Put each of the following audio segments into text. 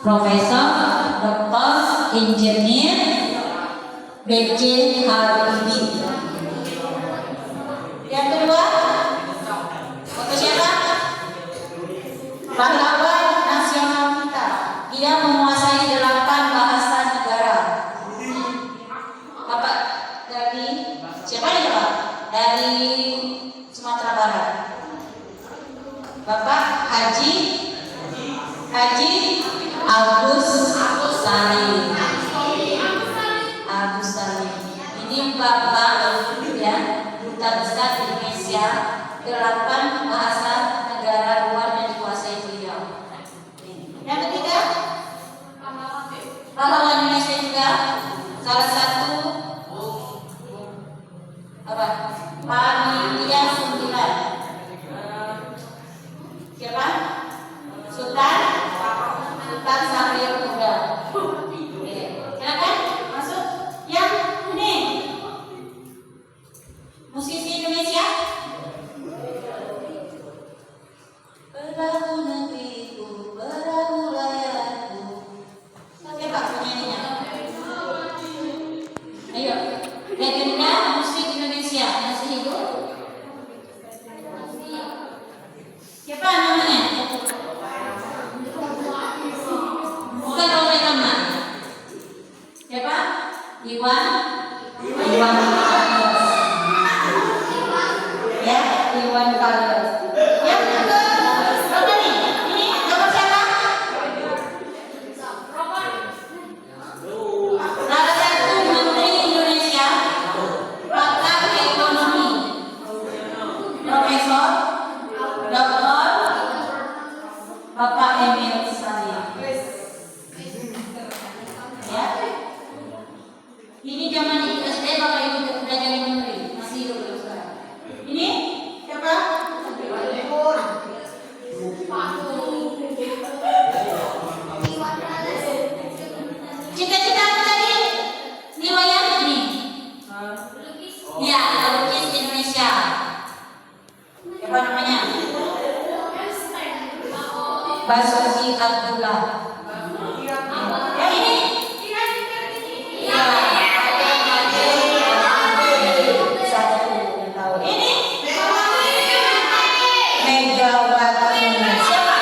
Profesor, Doktor, Engineer, B.J. Habibie. Yang kedua, untuk siapa? Pahlawan nasional kita. Dia menguasai 8 bahasa negara. Bapak dari siapa ya Pak? Dari Sumatera Barat. Bapak Haji Agus Salim. Ini Bapak ya, Duta Besar Indonesia, 8 bahasa negara luar yang dikuasai beliau. Yang ketiga, pahlawan Indonesia juga salah satu apa? Panitia 9. Siapa? Sultan Syahrir Muda. Silakan masuk. Yang ini musisi Indonesia. Perahu negeriku, perahu layarku. Siapa penyanyinya? Ayo, legenda musik Indonesia masih hidup. Siapa namanya? Bukan Roy Rahman. Siapa? Iwan Fals. Ya, Iwan Fals. Yang berapa nih? Ini nomor siapa? Salah satu Menteri Indonesia, pakar ekonomi, Profesor, Doktor, Bapak Emil Salim. Ya. Ini zaman SD Bapak Ibu sudah jadi menteri, masih hidup belum sekarang. Ini siapa? Cita-cita apa tadi? Riwayat ini. Ya, pelukis Indonesia. Siapa namanya? Basuki Abdullah. Yang ini? Ya, Megawati. Siapa?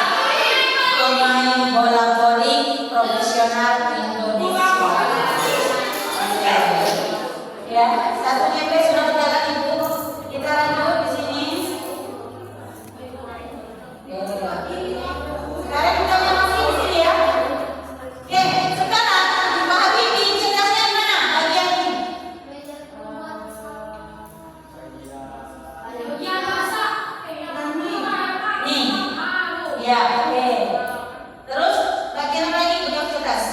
Pemain bola voli profesional Indonesia. Ya, satu GP sudah berjalan Ibu. Kita lanjut di sini. Sekarang kita masih di sini ya. Oke, sekarang Pak Habibie cerdasnya di mana? Bagian ini. Nih. Ya, oke. Terus bagian apa lagi beliau cerdas?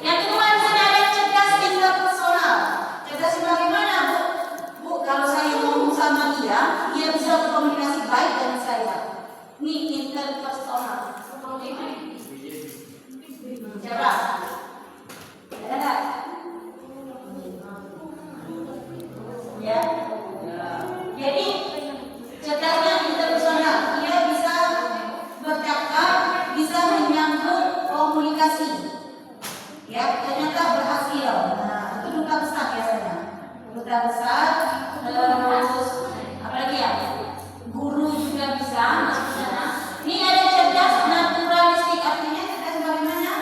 Yang kedua di sini ada cerdas interpersonal. Cerdas bagaimana, Bu? Kalau saya ngomong sama dia bisa berkomunikasi baik dengan saya. Ini interpersonal. Siapa? Ada nggak? Ya. Jadi cerdasnya interpersonal. Dia bisa bercakap, bisa menyambung komunikasi. Ya, ternyata berhasil. Nah, itu duta besar biasanya. Duta besar, terus apa lagi ya? Guru juga bisa masuk sana. Ini ada cerdas naturalistik, artinya cerdas bagaimana?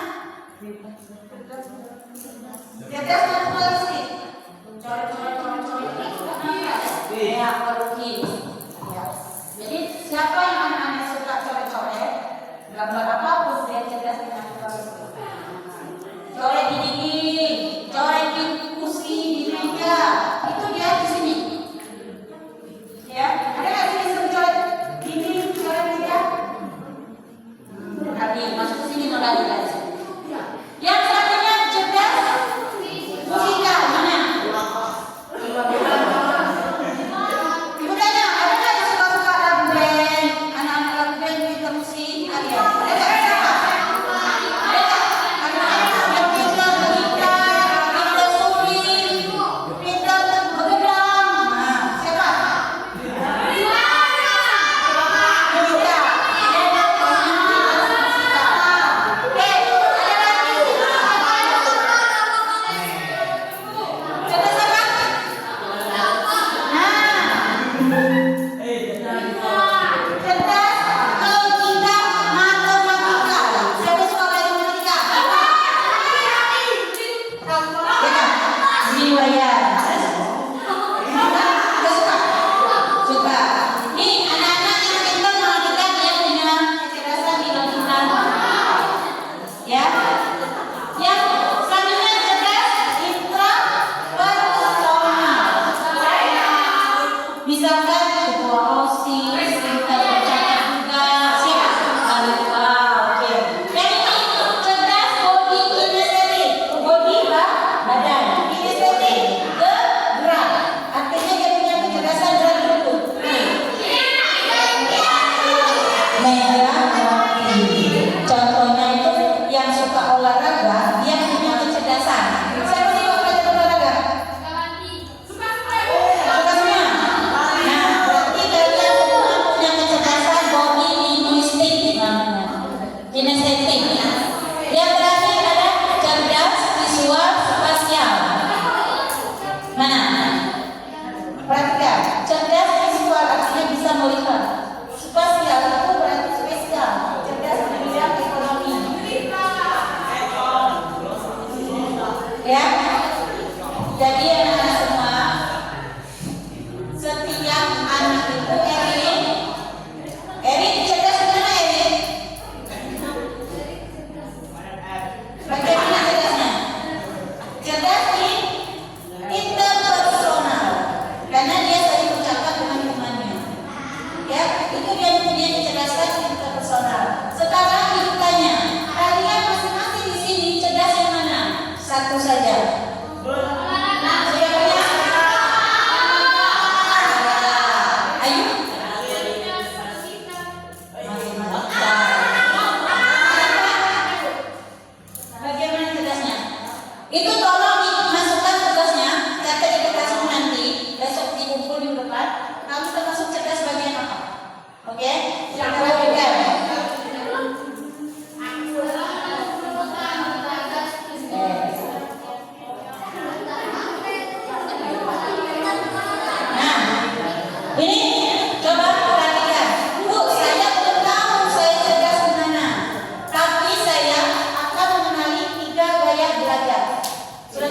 Cerdas naturalistik. Coret. riwayat. Nggak suka? Suka. Nih anak-anak yang pintar sama kita yang punya kecerdasan di lingkungan. Ya. Yang selanjutnya cerdas intrapersonal. Misalkan ketua OSIS, pintar bercakap juga, siap. Oke. Yang ini cerdas body kinestetik. Body badan. Kinestetik gerak. Artinya dia punya kecerdasan gerak lutut. Mengerti. Contohnya itu yang suka olahraga, dia punya kecerdasan. Siapa sih yang belajar olahraga? Suka semua. Nah, berarti kalian semua punya kecerdasan body linguistik namanya. Kinestetik. Yang terakhir ada cerdas visual spasial. Mana? Perhatikan, cerdas visual artinya bisa melihat. Spasial itu berarti spesial, cerdas di bidang ekonomi. Ya, jadi anak-anak semua, setiap anak itu Erin cerdas di mana Erin? Bagaimana cerdasnya? Cerdas di interpersonal, karena dia sering bercakap dengan temannya. Ya, itu dia punya kecerdasan interpersonal. Sekarang ditanya, kalian masing-masing di sini cerdas yang mana? Satu saja. Siapa ya? Ayo. Matematika. Bagaimana cerdasnya? Itu tolong dimasukkan tugasnya, catat di kertasmu nanti, besok dikumpul di depan. Kamu termasuk cerdas bagian apa? Oke? Kita lanjutkan. Nah, ini coba perhatikan. Bu, saya belum tahu saya cerdas di mana. Tapi saya akan mengenali 3 gaya belajar. Sudah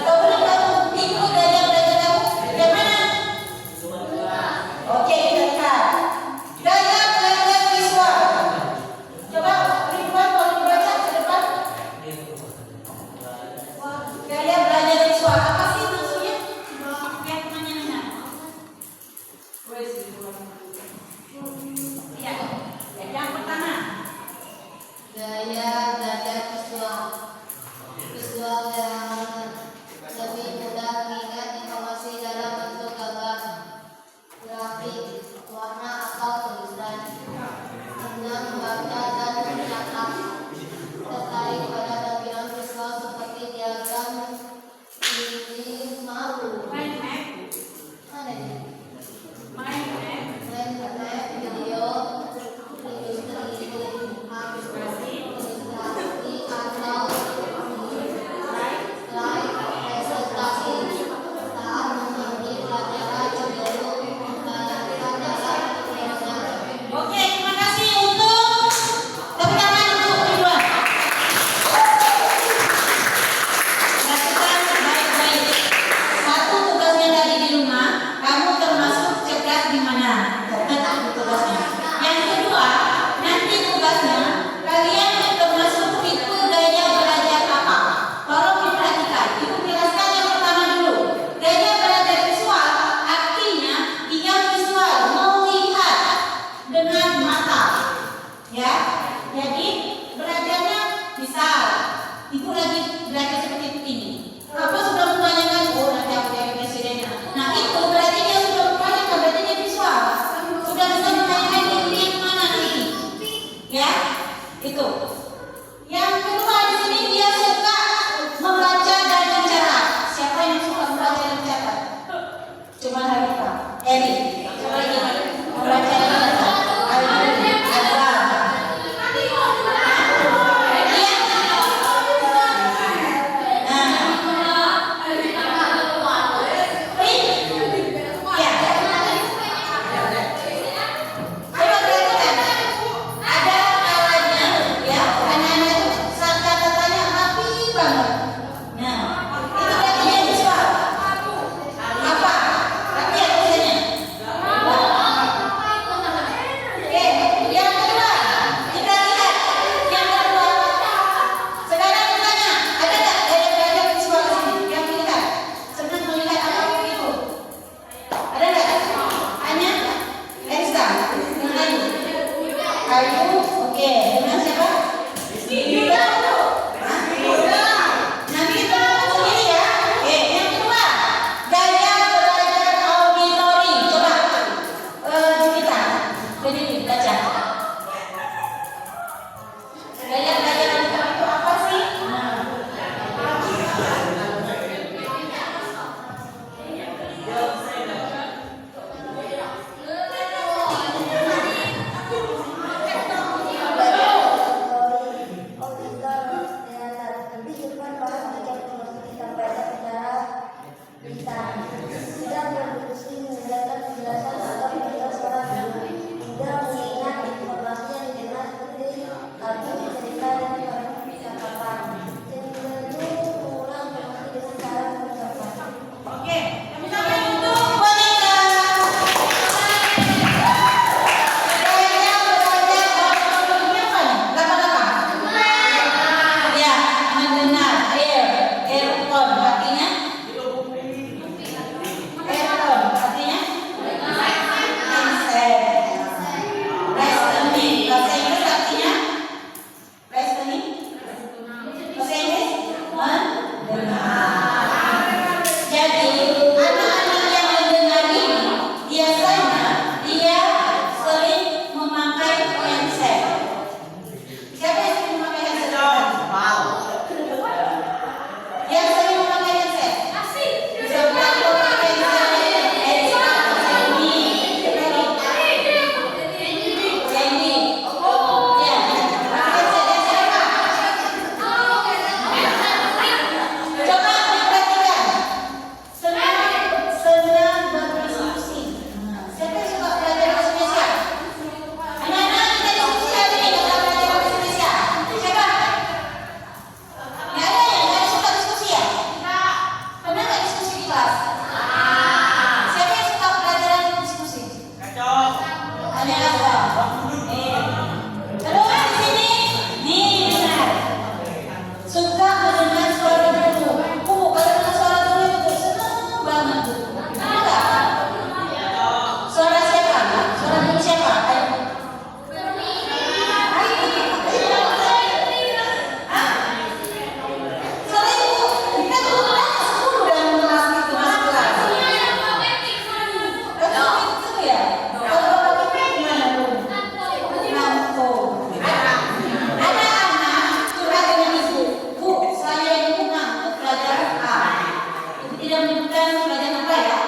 tidak menyebutkan pelajaran apa ya?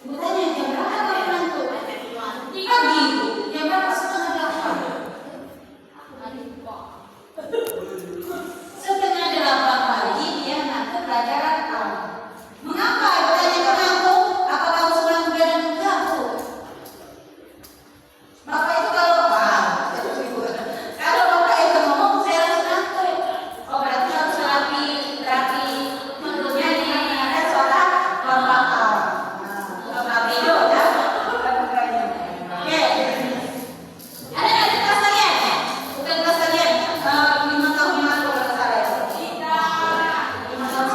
Ibu tanya jam berapa menantu? Pagi. Jam berapa? Setengah 8. Setengah 8 pagi dia menantu pelajaran A. Mengapa ibu tanya ke menantu? Apa kamu senang belajar juga, Bu? Bapak itu kalau bapak itu ngomong saya langsung ngantuk. Oh berarti harus rapi menurutnya di ada suara bapak A. Bapak Bedo ya. Oke. Ada nggak di kelas kalian? Bukan kelas kalian. 5 tahun yang lalu kalau salah ya. 5 tahun.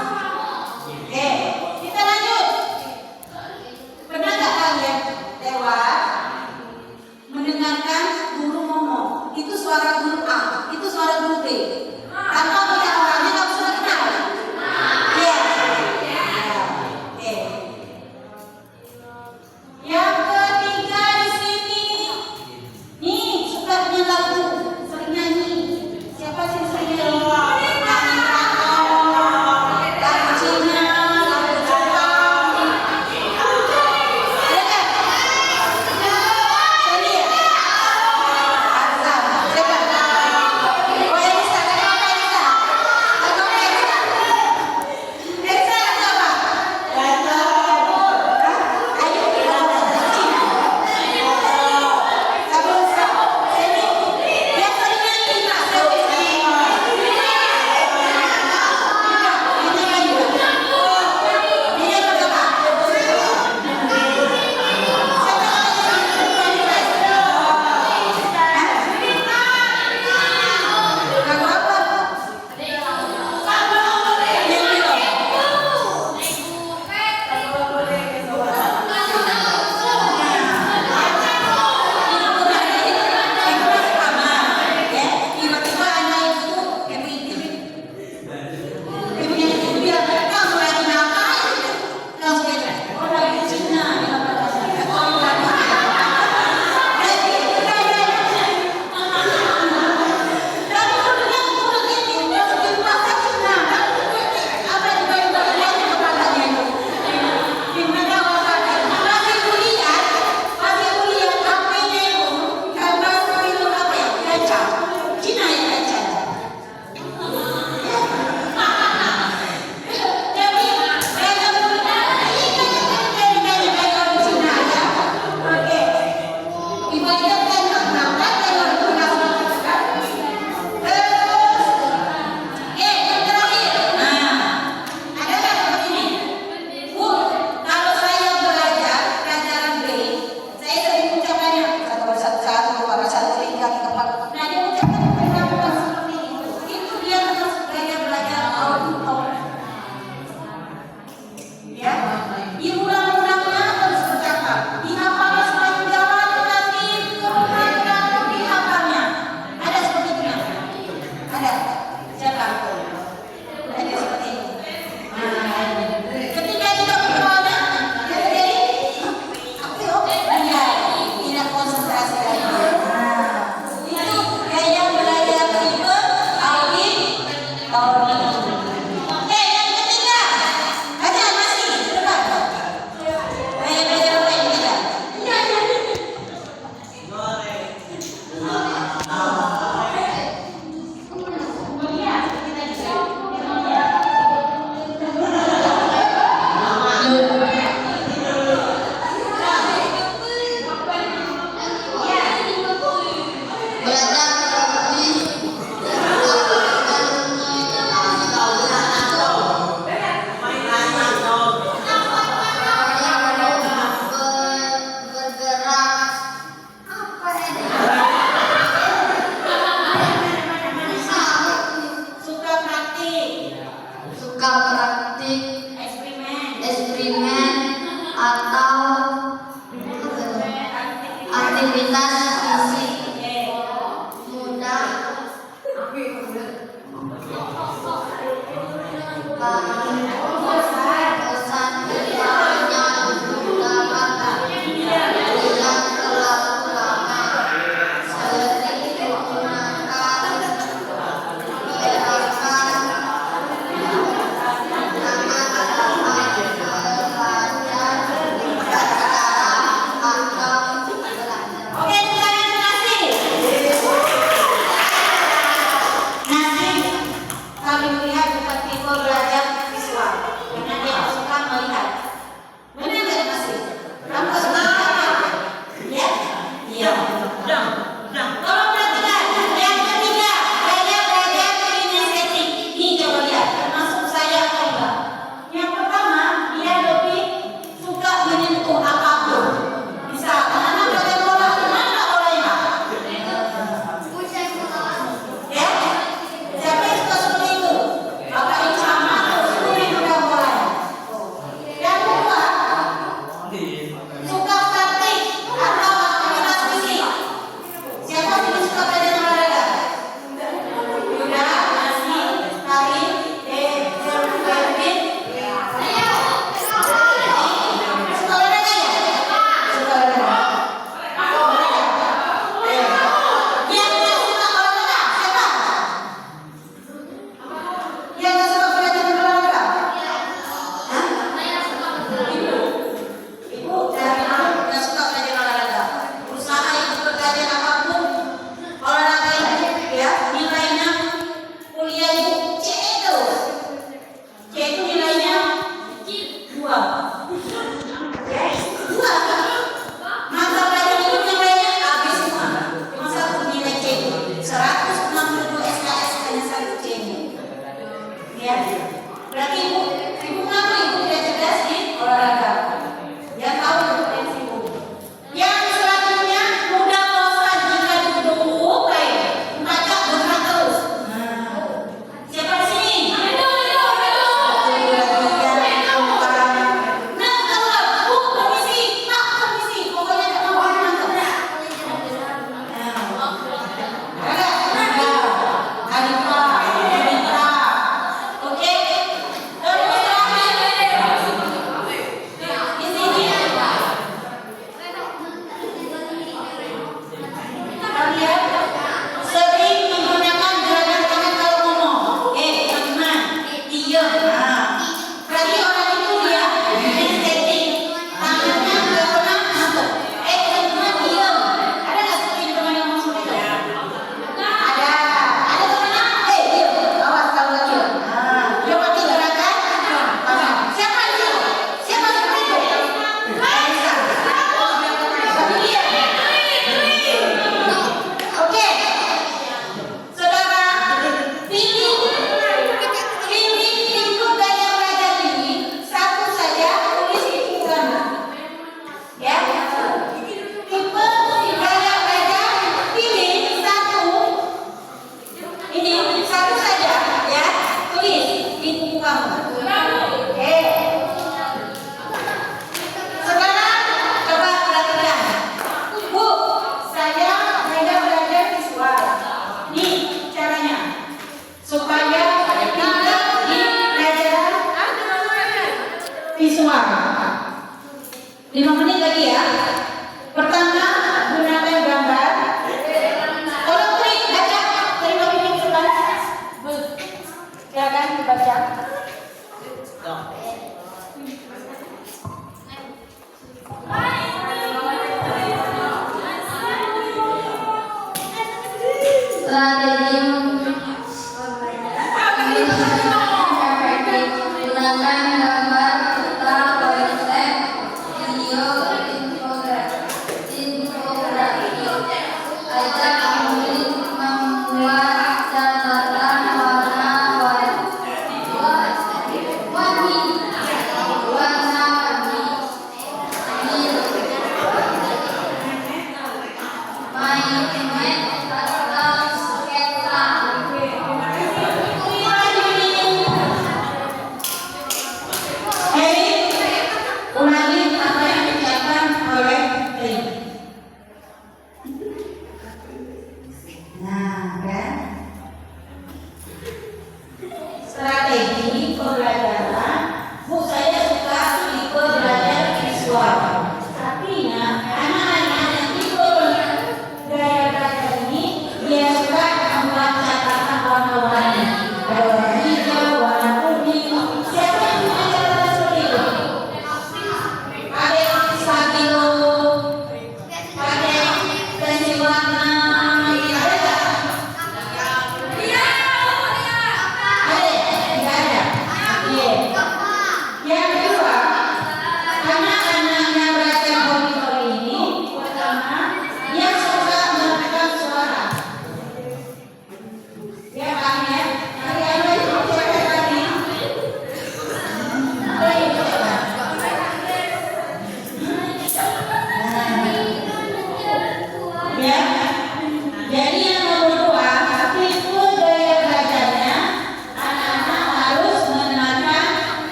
Oke. Kita lanjut. Pernah nggak kalian lewat mendengarkan guru ngomong? Itu suara guru A, itu suara guru B. Tanpa melihat orangnya kamu sudah kenal. Iya. Oke. Yang ketiga di sini, nih suka punya lagu, sering nyanyi. Siapa sih yang sering nyanyi? Nyanyi lagu Cina, lagu Jepang. Ada nggak? Sini ya? Ada. Siapa? Oh Elisa, lagu apa Elisa? Lagu apa Elisa? Elisa lagu apa? Ayo kita bahasa Cina. Tiba-tiba anak itu ibunya itu bilang, kamu lagi ngapain? Langsung dia bilang, oh lagi Cina. Cina yang kacau. Jadi Cina ya. Oke. Ibaratkan kenapa terus yang terakhir. Nah, ada nggak seperti ini? Bu, kalau saya belajar pelajaran B, saya sering mengucapkannya 1 2 1 2 3 4. Nah, dia mengucapkan beberapa seperti itu. Itu dia termasuk belajar audio. Ya, diulang-ulangnya terus bercakap. Dihafalnya semakin jauh nanti turunkan dihafalnya. Ada seperti itu ya? Ada. Siapa? Ada seperti itu. Nah, ketika kita berdoanya, jadi tidak konsentrasi lagi. Nah, itu gaya belajar tipe audio. Oke, yang ketiga. Ada masih depan. Gaya belajar apa yang ketiga? Suka praktik, eksperimen atau aktivitas fisik. Mudah bosan keduanya sudah makan. Tidak terlalu lama. Sering menggunakan gerakan tangan Berarti ibu ngaku ibu tidak cerdas di olahraga. Ya tahu potensi ibu. Yang selanjutnya mudah bosan jika duduk baik. Baca bergerak terus. Siapa di sini? Visual. 5 menit lagi ya. Pertama, gunakan gambar. Tolong Tri, baca. Terima pimpin sebelah. Silakan dibaca.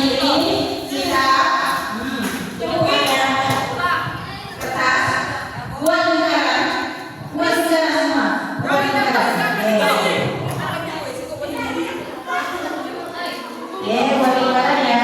ini siap. Coba ya. Kertas. Buat lingkaran. Buat lingkaran semua. Buat lingkaran. Buat lingkaran ya.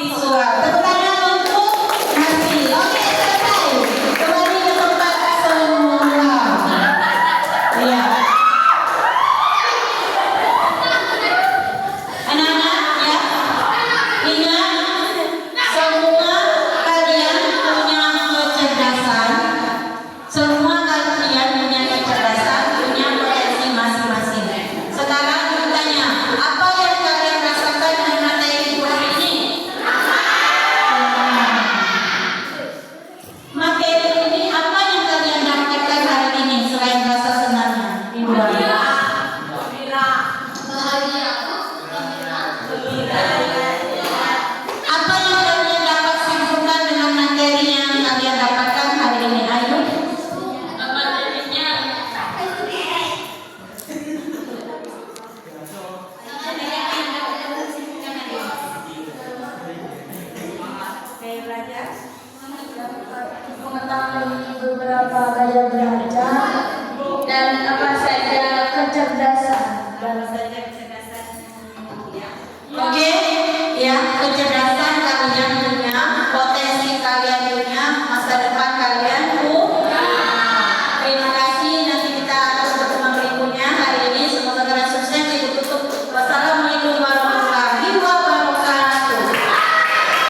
visual. Tepuk tangan untuk Nasi. Oke, selesai. Kembali ke tempat semula. Iya. Anak-anak ya, ingat semua kalian punya kecerdasan. Semua kalian punya kecerdasan, punya potensi masing-masing. Sekarang bertanya, apa yang kalian rasakan dengan materi hari ini? Materi ini apa yang kalian dapatkan hari ini selain rasa senangnya? Apa yang kalian dapat simpulkan dengan materi yang kalian dapatkan hari ini? Ayo. Mengetahui beberapa gaya belajar dan apa saja kecerdasan. Oke, ya kecerdasan.